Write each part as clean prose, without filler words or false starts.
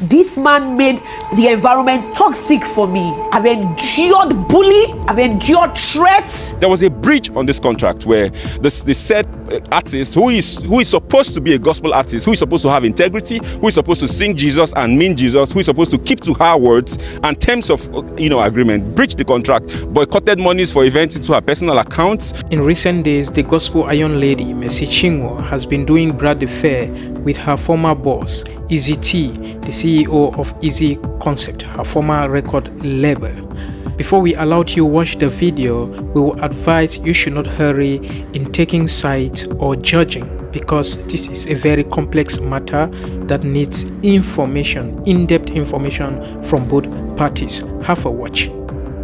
This man made the environment toxic for me. I've endured bully, I've endured threats. There was a breach on this contract where the said artist, who is supposed to be a gospel artist, who is supposed to have integrity, who is supposed to sing Jesus and mean Jesus, who is supposed to keep to her words and terms of agreement, breached the contract, boycotted monies for events into her personal accounts. In recent days, the gospel iron lady Mercy Chinwo has been doing bras de fer with her former boss, Eezee Tee, the CEO of Eezee Concept, her former record label. Before we allow you to watch the video, we will advise you should not hurry in taking sides or judging, because this is a very complex matter that needs information, in-depth information from both parties. Have a watch.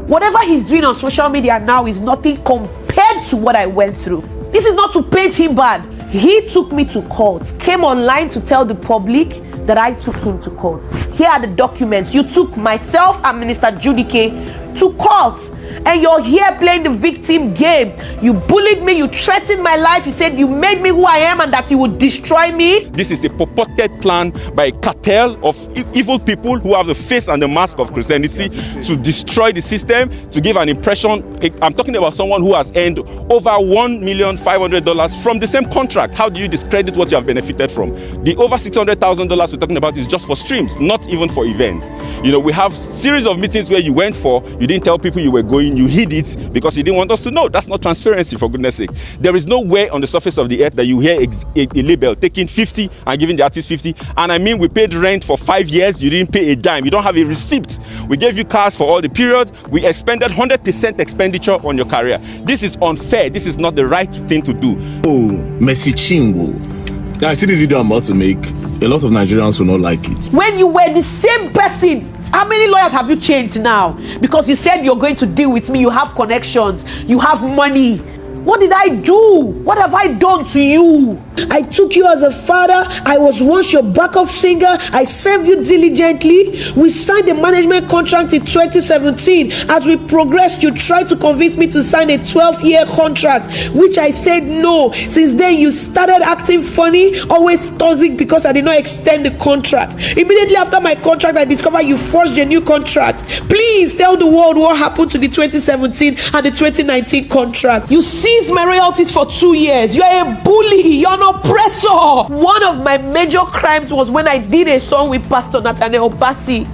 Whatever he's doing on social media now is nothing compared to what I went through. This is not to paint him bad. He took me to court, came online to tell the public that I took him to court. Here are the documents. You took myself and Minister Judike to court, and you're here playing the victim game. You bullied me, you threatened my life, you said you made me who I am and that you would destroy me. This is a purported plan by a cartel of evil people who have the face and the mask of Christianity to destroy the system, to give an impression. I'm talking about someone who has earned over $1,500,000 from the same contract. How do you discredit what you have benefited from? The over $600,000 we're talking about is just for streams, not even for events. We have series of meetings where you went for, you didn't tell people you were going, you hid it because you didn't want us to know. That's not transparency, for goodness sake. There is nowhere on the surface of the earth that you hear a label taking 50 and giving the artist 50. And I mean, we paid rent for 5 years, you didn't pay a dime, you don't have a receipt. We gave you cars for all the period, we expended 100% expenditure on your career. This is unfair, this is not the right thing to do. Oh, Mercy Chinwo. I see this video I'm about to make. A lot of Nigerians will not like it. When you were the same person, how many lawyers have you changed now? Because you said you're going to deal with me, you have connections, you have money. What did I do? What have I done to you? I took you as a father. I was once your backup singer. I served you diligently. We signed a management contract in 2017. As we progressed, you tried to convince me to sign a 12-year contract, which I said no. Since then, you started acting funny, always toxic because I did not extend the contract. Immediately after my contract, I discovered you forged a new contract. Please tell the world what happened to the 2017 and the 2019 contract. You seized my royalties for 2 years. You're a bully. You're an oppressor. One of my major crimes was when I did a song with Pastor Nathaniel Bassey.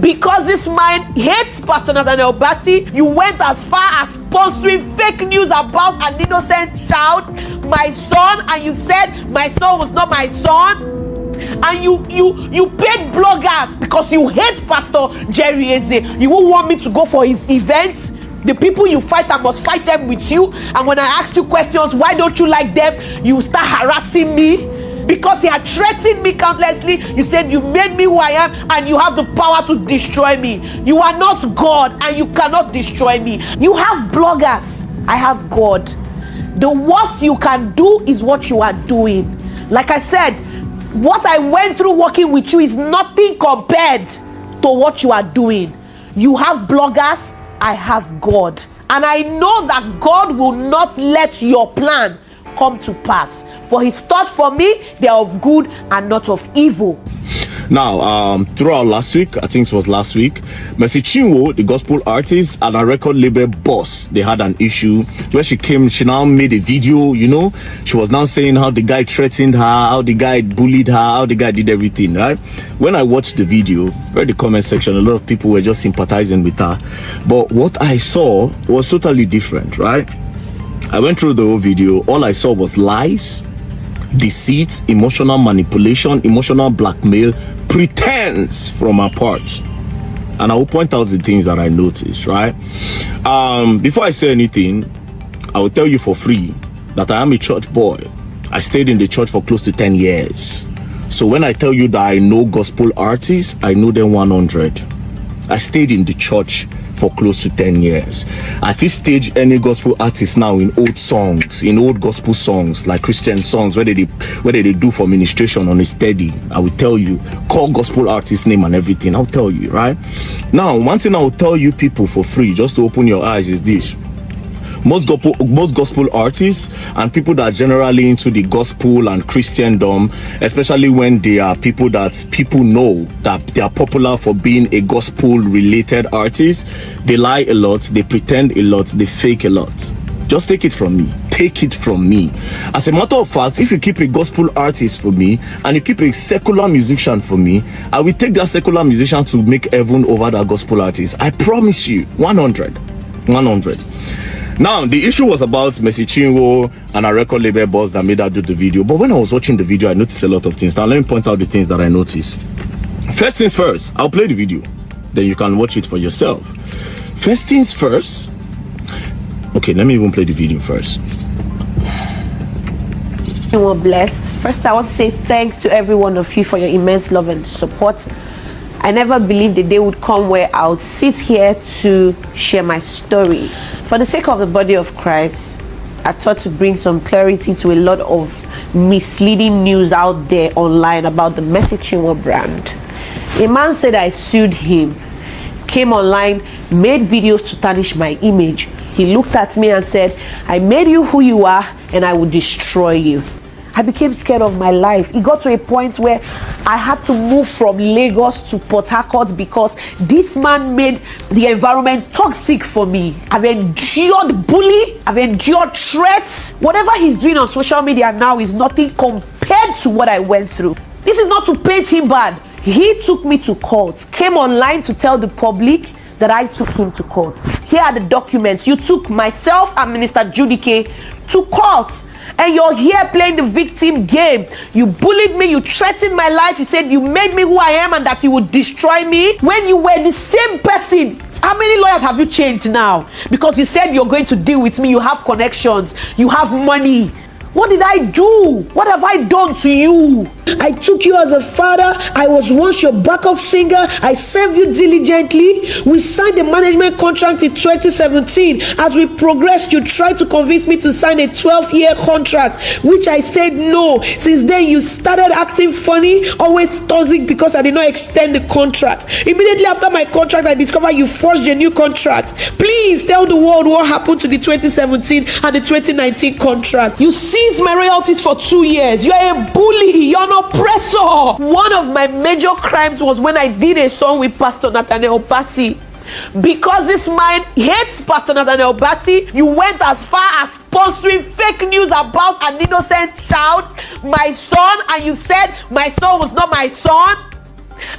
Because this man hates Pastor Nathaniel Bassey, you went as far as sponsoring fake news about an innocent child, my son, and you said my son was not my son. And you paid bloggers because you hate Pastor Jerry Eezee. You won't want me to go for his events. The people you fight, I must fight them with you. And when I ask you questions, why don't you like them? You start harassing me because he had threatened me countlessly. You said you made me who I am and you have the power to destroy me. You are not God and you cannot destroy me. You have bloggers. I have God. The worst you can do is what you are doing. Like I said, what I went through working with you is nothing compared to what you are doing. You have bloggers. I have God, and I know that God will not let your plan come to pass, for his thoughts for me, they are of good and not of evil. Now, throughout last week, I think it was last week, Mercy Chinwo, the gospel artist and a record label boss, they had an issue where she now made a video, she was now saying how the guy threatened her, how the guy bullied her, how the guy did everything, right? When I watched the video, read the comment section, a lot of people were just sympathizing with her. But what I saw was totally different, right? I went through the whole video. All I saw was lies, deceit, emotional manipulation, emotional blackmail, pretense from her part. And I will point out the things that I noticed, right? Before I say anything, I will tell you for free that I am a church boy. I stayed in the church for close to 10 years. So when I tell you that I know gospel artists, I know them 100. I stayed in the church for close to 10 years. I feel stage any gospel artist now in old songs, in old gospel songs, like Christian songs, where they do for ministration on a steady. I will tell you, call gospel artist name and everything. I'll tell you, right? Now, one thing I will tell you people for free, just to open your eyes, is this. most gospel artists and people that are generally into the gospel and Christendom, especially when they are people that people know that they are popular for being a gospel related artist, they lie a lot, they pretend a lot, they fake a lot. Just take it from me. Take it from me. As a matter of fact, if you keep a gospel artist for me and you keep a secular musician for me, I will take that secular musician to make heaven over that gospel artist. I promise you. 100. Now, the issue was about Mercy Chinwo and a record label boss that made her do the video. But when I was watching the video, I noticed a lot of things. Now, let me point out the things that I noticed. First things first, I'll play the video. Then you can watch it for yourself. First things first. Okay, let me even play the video first. You were blessed. First, I want to say thanks to every one of you for your immense love and support. I never believed the day would come where I would sit here to share my story. For the sake of the body of Christ, I thought to bring some clarity to a lot of misleading news out there online about the Mercy Chinwo brand. A man said I sued him, came online, made videos to tarnish my image. He looked at me and said, I made you who you are and I will destroy you. I became scared of my life. It got to a point where I had to move from Lagos to Port Harcourt because this man made the environment toxic for me. I've endured bullying, I've endured threats. Whatever he's doing on social media now is nothing compared to what I went through. This is not to paint him bad. He took me to court, came online to tell the public that I took him to court. Here are the documents. You took myself and Minister Judike to court, and you're here playing the victim game. You bullied me, you threatened my life, you said you made me who I am and that you would destroy me when you were the same person. How many lawyers have you changed now? Because you said you're going to deal with me, you have connections, you have money. What did I do? What have I done to you? I took you as a father. I was once your backup singer. I served you diligently. We signed a management contract in 2017. As we progressed, you tried to convince me to sign a 12-year contract, which I said no. Since then, you started acting funny, always toxic because I did not extend the contract. Immediately after my contract, I discovered you forged a new contract. Please tell the world what happened to the 2017 and the 2019 contract. You seized my royalties for 2 years. You're a bully. You're an oppressor. One of my major crimes was when I did a song with Pastor Nathaniel Bassi. Because this man hates Pastor Nathaniel Bassi, you went as far as sponsoring fake news about an innocent child, my son, and you said my son was not my son.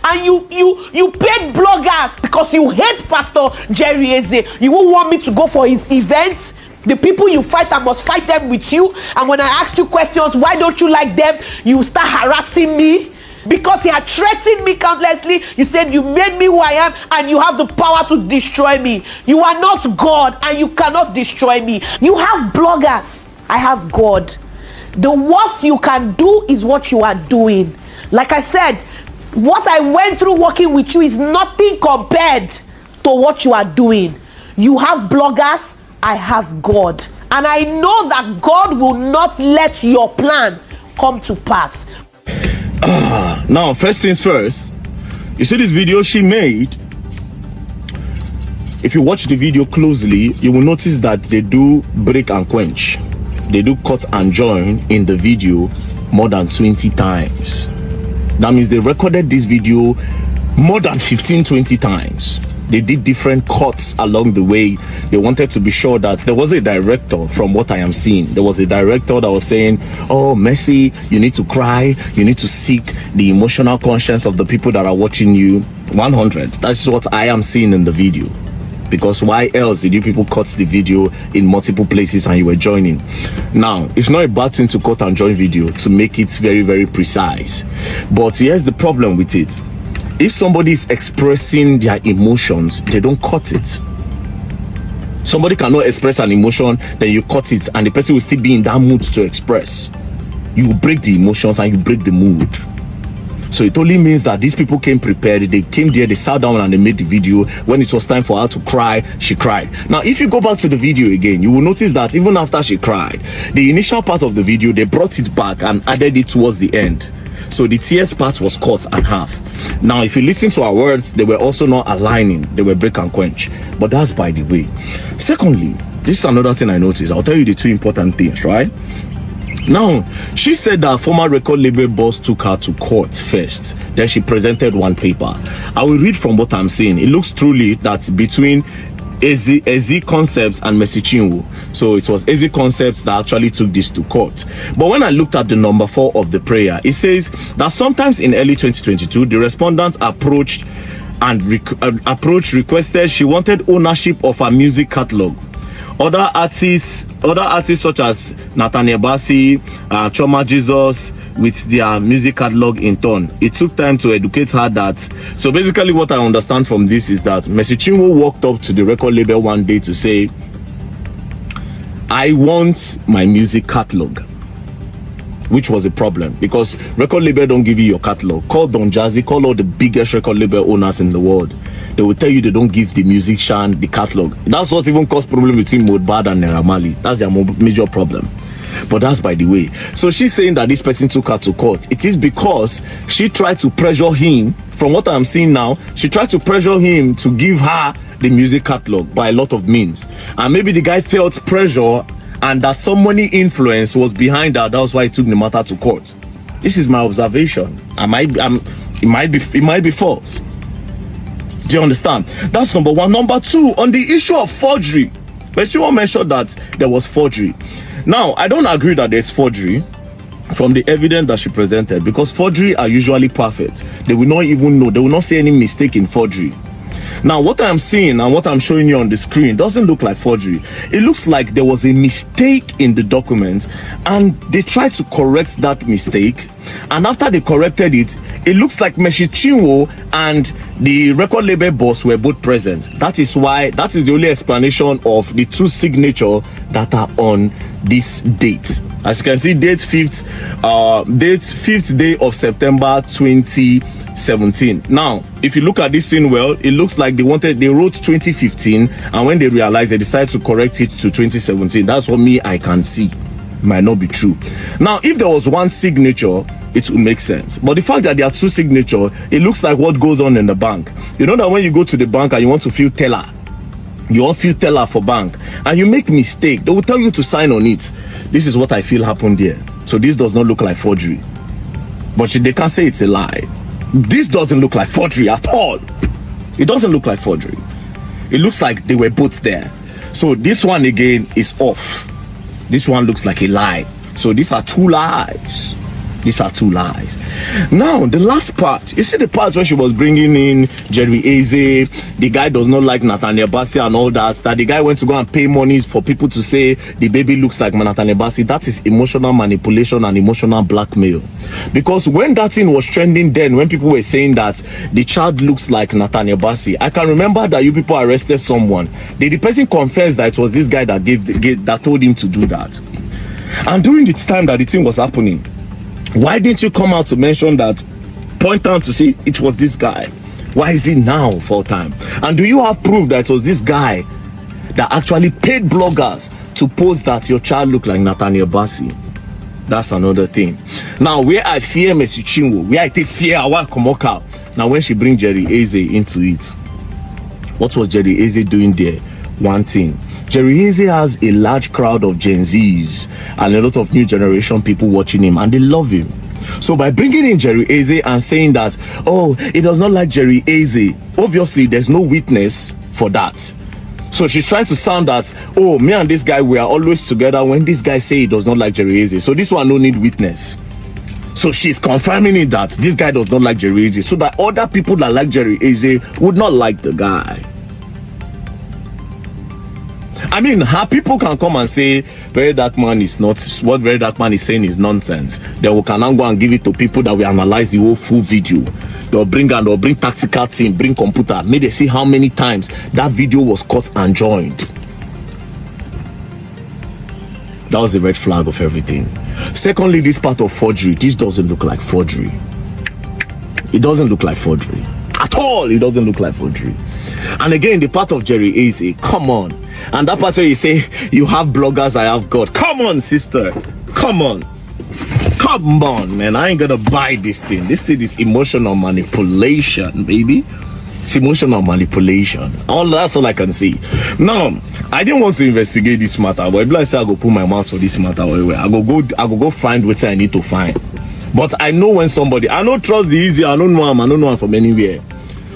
And you paid bloggers because you hate Pastor Jerry Eezee. You won't want me to go for his events. The people you fight, I must fight them with you. And when I ask you questions, why don't you like them? You start harassing me. Because he had threatened me countlessly. You said you made me who I am and you have the power to destroy me. You are not God and you cannot destroy me. You have bloggers. I have God. The worst you can do is what you are doing. Like I said, what I went through working with you is nothing compared to what you are doing. You have bloggers. I have God, and I know that God will not let your plan come to pass. Now, first things first, you see this video she made. If you watch the video closely, you will notice that they do break and quench. They do cut and join in the video more than 20 times. That means they recorded this video more than 15-20 times. They did different cuts along the way. They wanted to be sure that there was a director. From what I am seeing, there was a director that was saying, oh, Mercy, you need to cry, you need to seek the emotional conscience of the people that are watching you. 100. That's what I am seeing in the video. Because why else did you people cut the video in multiple places and you were joining? Now, it's not a bad thing to cut and join video to make it very, very precise. But here's the problem with it. If somebody is expressing their emotions, they don't cut it. Somebody cannot express an emotion, then you cut it, and the person will still be in that mood to express. You break the emotions and you break the mood. So it only means that these people came prepared. They came there, they sat down and they made the video. When it was time for her to cry, she cried. Now, if you go back to the video again, you will notice that even after she cried, the initial part of the video, they brought it back and added it towards the end. So the tears part was cut in half. Now, if you listen to our words, they were also not aligning. They were break and quench. But that's by the way. Secondly, this is another thing I noticed. I'll tell you the two important things, right? Now, she said that former record label boss took her to court first. Then she presented one paper. I will read from what I'm saying. It looks truly that between Eezee Concepts and Mercy Chinwo. So it was Eezee Concepts that actually took this to court. But when I looked at the number 4 of the prayer, it says that sometimes in early 2022, the respondent approached requested she wanted ownership of her music catalog. Other artists such as Nathaniel Bassey, Choma Jesus, with their music catalog in turn. It took time to educate her that. So basically what I understand from this is that Mercy Chinwo walked up to the record label one day to say, I want my music catalog, which was a problem because record label don't give you your catalog. Call Don Jazzy, call all the biggest record label owners in the world. They will tell you they don't give the musician the catalog. That's what even caused problem between Mohbad and Naira Marley. That's their major problem. But that's by the way. So she's saying that this person took her to court. It is because she tried to pressure him. From what I'm seeing now, she tried to pressure him to give her the music catalog by a lot of means. And maybe the guy felt pressure and that some money influence was behind that. That's why he took the matter to court. This is my observation. It might be false. Do you understand? That's number 1. Number 2, on the issue of forgery, but she won't mention that there was forgery. Now, I don't agree that there's forgery from the evidence that she presented because forgery are usually perfect. They will not even know. They will not see any mistake in forgery. Now, what I'm seeing and what I'm showing you on the screen doesn't look like forgery. It looks like there was a mistake in the documents and they tried to correct that mistake. And after they corrected it, it looks like Mercy Chinwo and the record label boss were both present. That is the only explanation of the 2 signatures that are on this date. As you can see, date 5th day of September 2017. Now, if you look at this thing well, it looks like they wrote 2015, and when they realized, they decided to correct it to 2017. That's what I can see. Might not be true. Now, if there was one signature, it would make sense. But the fact that there are 2 signatures, it looks like what goes on in the bank. You know that when you go to the bank and you want to fill teller, you want to fill teller for bank, and you make mistake, they will tell you to sign on it. This is what I feel happened there. So this does not look like forgery. But they can't say it's a lie. This doesn't look like forgery at all. It doesn't look like forgery. It looks like they were both there. So this one again is off. This one looks like a lie. So these are 2 lies. These are 2 lies. Now, the last part. You see the part where she was bringing in Jerry Eezee. The guy does not like Nathaniel Bassey and all that. That the guy went to go and pay money for people to say the baby looks like Nathaniel Bassey. That is emotional manipulation and emotional blackmail. Because when that thing was trending then, when people were saying that the child looks like Nathaniel Bassey, I can remember that you people arrested someone. Did the person confess that it was this guy that that told him to do that? And during the time that the thing was happening, why didn't you come out to mention that, point out to see it was this guy? Why is it now full time? And do you have proof that it was this guy that actually paid bloggers to post that your child looked like Nathaniel Bassey? That's another thing. Now, where I fear Mercy Chinwo, where I take fear our Komoka. Now, when she bring Jerry Eezee into it, what was Jerry Eezee doing there? One thing. Jerry Eezee has a large crowd of Gen Zs and a lot of new generation people watching him, and they love him. So by bringing in Jerry Eezee and saying that, oh, he does not like Jerry Eezee, obviously there's no witness for that. So she's trying to sound that, oh, me and this guy, we are always together when this guy say he does not like Jerry Eezee. So this one no need witness. So she's confirming it that this guy does not like Jerry Eezee, so that other people that like Jerry Eezee would not like the guy. I mean, how people can come and say VeryDarkMan is not, what VeryDarkMan is saying is nonsense. Then we can now go and give it to people that will analyze the whole full video. They'll bring tactical team, bring computer, may they see how many times that video was cut and joined. That was the red flag of everything. Secondly, this part of forgery, this doesn't look like forgery. It doesn't look like forgery at all. It doesn't look like forgery. And again, the part of Jerry Eezee, come on. And that part where you say, you have bloggers, I have God. Come on, sister. Come on. Come on, man. I ain't gonna buy this thing. This thing is emotional manipulation, baby. It's emotional manipulation. That's all I can see. Now, I didn't want to investigate this matter, but if I say I go put my mouth for this matter, I go find what I need to find. But I know when somebody, I don't trust the Eezee, I don't know him from anywhere.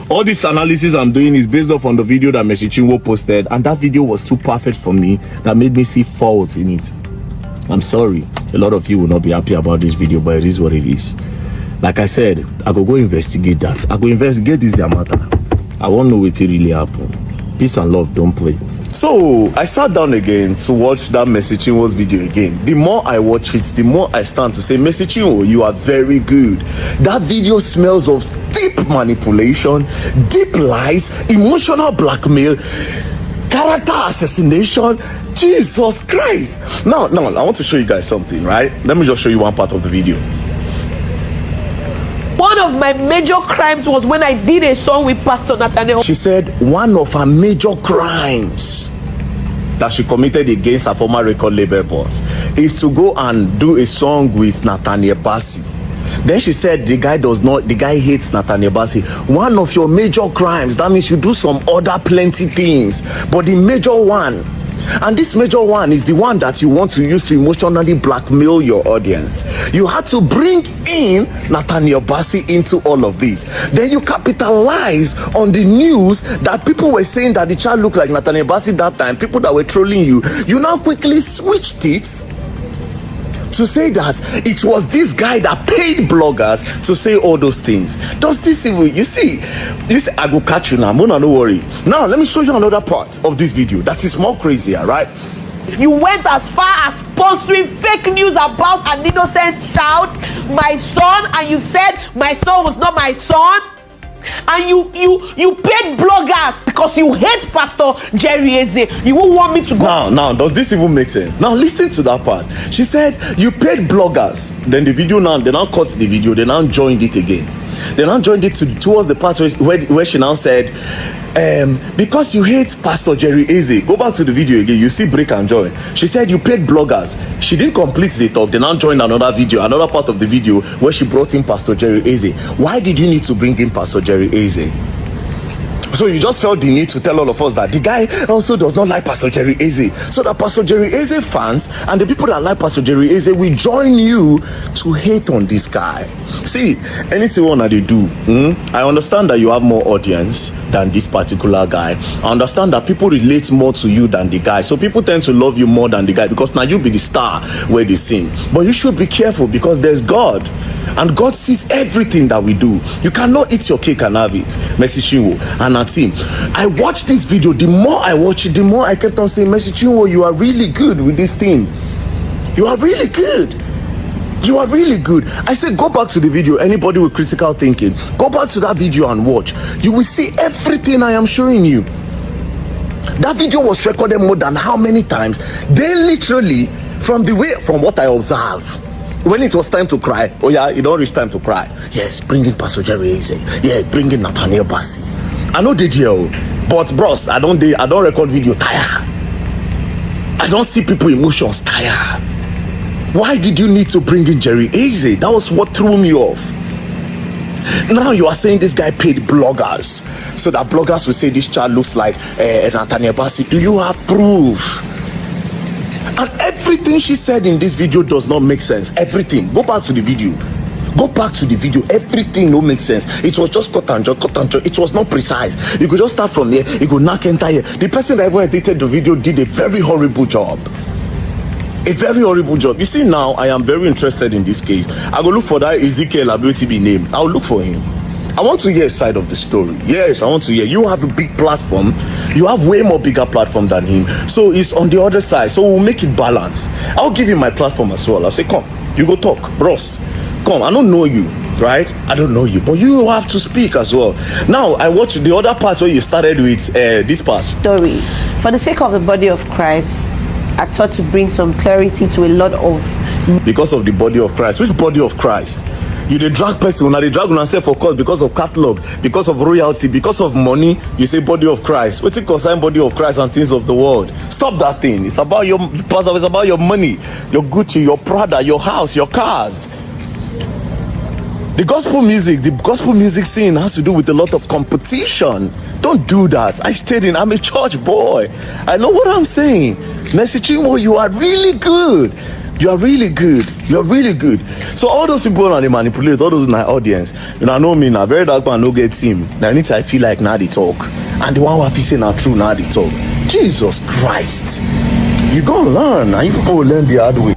All this analysis I'm doing is based off on the video that Mercy Chinwo posted, and that video was too perfect for me that made me see faults in it. I'm sorry, a lot of you will not be happy about this video, but it is what it is. Like I said, I go investigate that. I go investigate this their matter. I won't know what really happened. Peace and love, don't play. So I sat down again to watch that Mercy Chinwo's video again. The more I watch it, the more I stand to say, Mercy Chinwo, you are very good. That video smells of deep manipulation, deep lies, emotional blackmail, character assassination. Jesus Christ. Now I want to show you guys something, right? Let me just show you one part of the video. One of my major crimes was when I did a song with Pastor Nathaniel. She said one of her major crimes that she committed against her former record label boss is to go and do a song with Nathaniel Bassey. Then she said the guy hates Nathaniel Bassey. One of your major crimes, that means you do some other plenty things, but the major one, and this major one is the one that you want to use to emotionally blackmail your audience. You had to bring in Nathaniel Bassey into all of this. Then you capitalize on the news that people were saying that the child looked like Nathaniel Bassey that time, people that were trolling you. You now quickly switched it to say that it was this guy that paid bloggers to say all those things. Does this even, you see, I go catch you now, Mona, don't worry. Now let me show you another part of this video that is more crazier, right? You went as far as sponsoring fake news about an innocent child, my son, and you said my son was not my son. And you paid bloggers because you hate Pastor Jerry Eezee. You won't want me to go. Now, does this even make sense? Now, listen to that part. She said you paid bloggers. Then the video they now cut the video. They now joined it again. They now joined it towards the part where she now said, because you hate Pastor Jerry Eezee. Go back to the video again. You see break and join. She said you paid bloggers. She didn't complete the talk. They now joined another video, another part of the video where she brought in Pastor Jerry Eezee. Why did you need to bring in Pastor Jerry Eezee? So you just felt the need to tell all of us that the guy also does not like Pastor Jerry Eezee, so that Pastor Jerry Eezee fans and the people that like Pastor Jerry Eezee will join you to hate on this guy. See, anything one that they do, I understand that you have more audience than this particular guy. I understand that people relate more to you than the guy, so people tend to love you more than the guy because now you be the star where they sing. But you should be careful because there's God, and God sees everything that we do. You cannot eat your cake and have it. Mercy Chinwo and her team. I watched this video. The more I watch it, the more I kept on saying, Mercy Chinwo, you are really good with this thing. You are really good. You are really good. I said, go back to the video. Anybody with critical thinking, go back to that video and watch. You will see everything I am showing you. That video was recorded more than how many times? They literally, from what I observe, when it was time to cry, oh yeah, it don't reach time to cry. Yes, bring in Pastor Jerry Eezee. Yeah, bring in Nathaniel Bassey. I know they deal, but bros, I don't record video tire. I don't see people emotions tire. Why did you need to bring in Jerry Eezee? That was what threw me off. Now you are saying this guy paid bloggers, so that bloggers will say this child looks like Nathaniel Bassey. Do you have proof? And everything she said in this video does not make sense. Everything. Go back to the video. Go back to the video. Everything don't make sense. It was just cut and join. It was not precise. You could just start from here. You could knock enter here. The person that ever edited the video did a very horrible job. A very horrible job. You see, now I am very interested in this case. I will look for that Ezekiel ability be named. I'll look for him. I want to hear a side of the story. Yes, I want to hear. You have a big platform. You have way more bigger platform than him. So it's on the other side. So we'll make it balanced. I'll give him my platform as well. I'll say, come, you go talk. Bros, come. I don't know you, right? I don't know you. But you have to speak as well. Now, I watched the other parts where you started with this part. Story. For the sake of the body of Christ, I thought to bring some clarity to a lot of... Because of the body of Christ. Which body of Christ? You the drag person, now they drag on yourself for cause because of catalog, because of royalty, because of money. You say body of Christ. What's it concern body of Christ and things of the world? Stop that thing. It's about your pastor. It's about your money, your Gucci, your Prada, your house, your cars. The gospel music scene has to do with a lot of competition. Don't do that. I stayed in. I'm a church boy. I know what I'm saying. Mercy Chinwo, you are really good. You are really good. You are really good. So all those people now they manipulate, all those in my audience. You know me now. VeryDarkMan no get him. Now I feel like now they talk. And the one who have to say now true now they talk. Jesus Christ. You gonna learn. And you gonna learn the hard way.